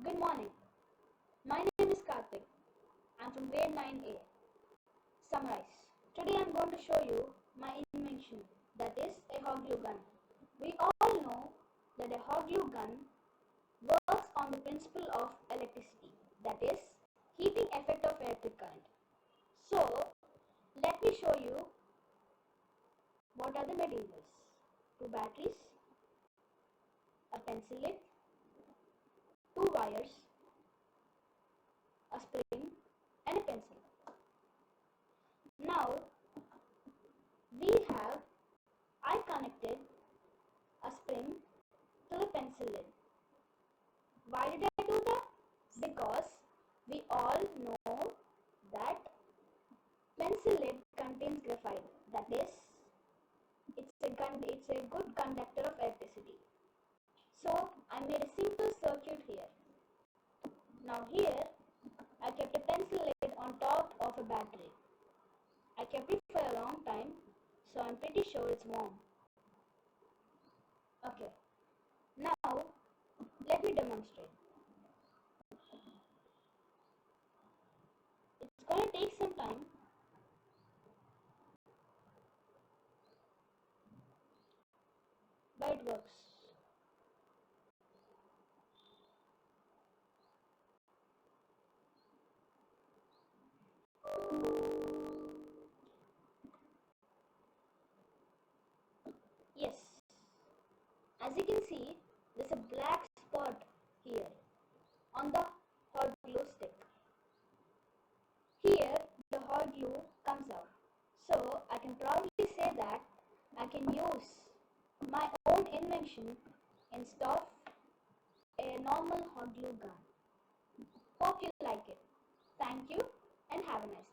Good morning. My name is Karthik. I'm from grade 9A. Summarize. Today I'm going to show you my invention, that is a hot glue gun. We all know that a hot glue gun works on the principle of electricity, that is heating effect of electric current. So let me show you what are the materials. Two batteries, a pencil lid, two wires, a spring and a pencil. Now we have I connected a spring to the pencil lid. Why did I do that? Because we all know that pencil lid contains graphite. That is, it's a good conductor of electricity. So I made a simple circuit here. Now here I kept a pencil lid on top of a battery. I kept it for a long time, so I'm pretty sure it's warm. Okay, now let me demonstrate. It's going to take some time, but it works. Yes, as you can see, there's a black spot here on the hot glue stick. Here, the hot glue comes out. So, I can proudly say that I can use my own invention instead of a normal hot glue gun. Hope you like it. Thank you and have a nice day.